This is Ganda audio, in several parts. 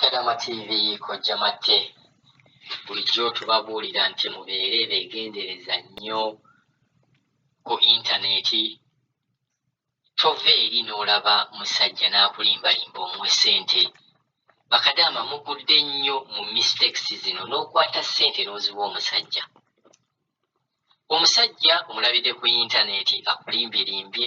Kadama TV kojja mate bulijjo tubabuulira nti mubeere beegendereza nnyo ku intaneti. Tova eri n'olaba musajja n'akulimbalimba omuwe ssente. Bakadaama mugudde nnyo mu mistakes zino n'okwata ssente n'oziwa omusajja. Omusajja omulabidde ku intaneti akulimbye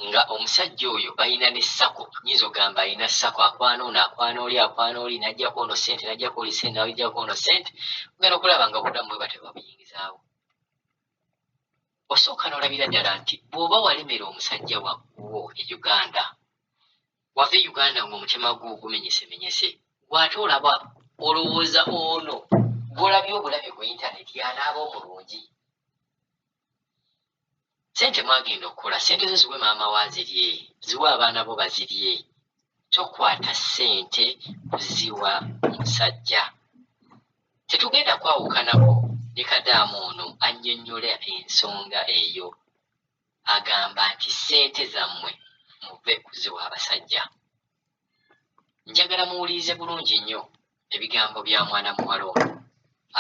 nga omusajja oyo balina ne ssako, nnyinza ogamba alina ssako, akwana ono akwana oli n'ajjako ono ssente n'ajjako oli ssente n'ajjako ono ssente, ogenda okulaba nga obulamu bwe batyo babuyingizaawo. Osooka n'olabira ddala nti bw'oba walemera omusajja wo e Uganda, wava e Uganda ng'omutima gwo gumenyesemenyese, bw'ate olaba olowooza ono gw'olabye obulabye ku intaneti y'anaaba omulungi. Ssente mwagenda okukola, ssente zo ziwe maama wa azirye, ziwe abaana bo bazirye. Tokwata ssente kuziwa musajja. Tetugenda kwawukanako ne Kadaama ono annyonnyola ensonga eyo. Agamba nti ssente zammwe muve kuziwa abasajja. Njagala muwulirize bulungi nnyo ebigambo bya mwana muwala ono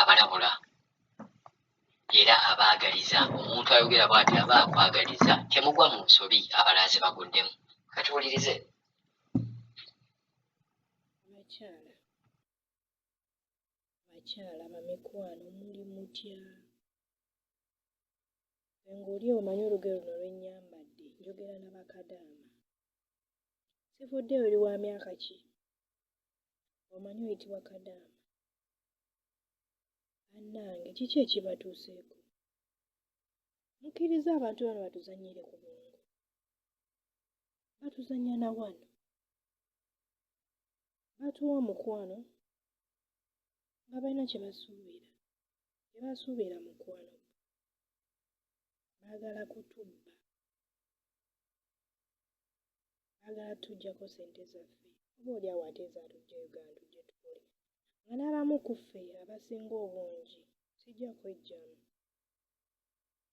abalabula era abaagaliza. Omuntu ayogera bw'ati aba akwagaliza, temugwa mu nsobi abalaaze baguddemu. Katuwulirize. Abakyala bamikwano muli mutya? Ng'oli omanyi olugero luno lwe nnyambadde, njogera n'Abakadaama. Sivudde oli wa myaka ki? Omanyi oyitibwa Kadaama. Bannange kiki ekibatuuseeko? Mukkiriza abantu bano batuzannyire ku bwongo. Batuzannya na wano. Batuwa omukwano nga balina kye basuubira. Kye basuubira mukwano. Baagala kutubba. Baagala tuggyako ssente zaffe. Oba oli awo ate zaatujja Uganda tujje tukole. Nga n'abamu ku ffe abasinga obungi sijja kwejjamu.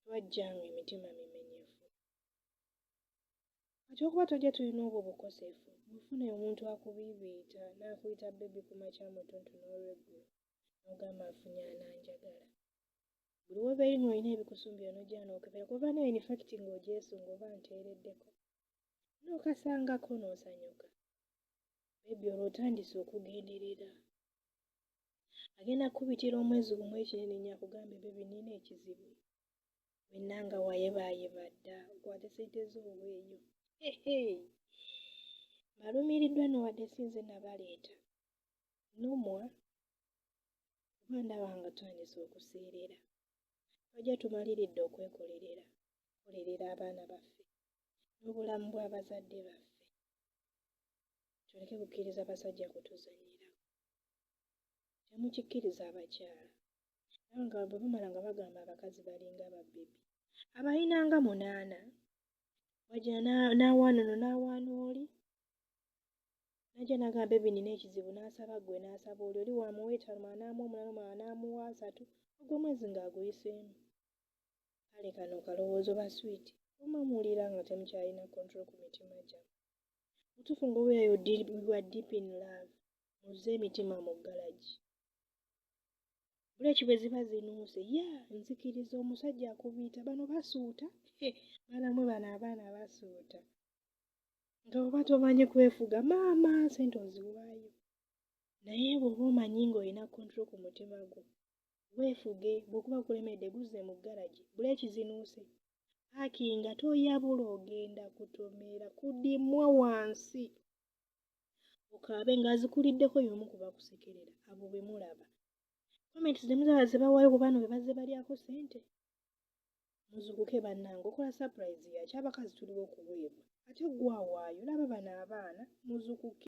Twajjanga emitima mimenyefu. Kati okuba tojja tulina obwo bukosefu, bw'ofuna omuntu akubiibiita n'akuyita bbebi ku makya mutuntu n'olweggulo n'ogamba nfunye ananjagala. Buli w'obeeri ng'olina ebikusumbya n'ojja n'okebera kuba naye in fact ng'ogyesunga oba nteereddeko. N'okasangako n'osanyuka. Bbebi olwo otandise okugenderera. Agenda kukubitira omwezi gumu ekinene nnyakugambye bbebi nina ekizibu. Wennanga wayebaayeba dda, okwate ssente z'oweeyo. Balumiriddwa n'owadde sinze nabaleeta. Nomwa kuba ndaba nga twandise okuseerera. Twajja tumaliridde okwekolerera. Kolerera abaana baffe n'obulamu bw'abazadde baffe. Tuleke kukkiriza basajja kutuzannyira. Temukikkiriza abakyala. Nga bwe bamala nga bagamba abakazi balinga babbebi. Abalina nga 8 wajja n'awaana ono n'awaana oli. Najja n'agamba bbebi nina ekizibu n'asaba ggwe n'asaba oli wamuwa 5 anaamuwa 8 anaamuwa 3 ogwo omwezi ng'aguyiseemu. Kale kano kalowoozo baswiti oba muwulira nga temukyalina control ku mitima gyammwe. Mutuufu ng'obeerayo we are deep in love. Muzze emitima mu ggalagi. Buleki bwe ziba zinuuse nzikiriza omusajja akubiyita bano basuuta. Balamwe bano abaana basuuta. Nga bw'oba tomanyi kwefuga maama ssente oziwaayo. Naye bw'oba omanyi ng'olina control ku mutima gwo weefuge. Bw'okuba kulemedde guzze mu ggalagi. Buleki zinuuse. Paakinga toyabula ogenda kutomera kuddimwa wansi. Okaabe ng'azikuliddeko y'omu ku bakusekerera. Abo be mulaba. Komenti temuzaba ze bawaayo ku bano be bazze balyako ssente. Muzukuke bannange okola surprise yaki abakazi tuliwo okuweebwa. Ate gwe awaayo laba bano abaana muzukuke.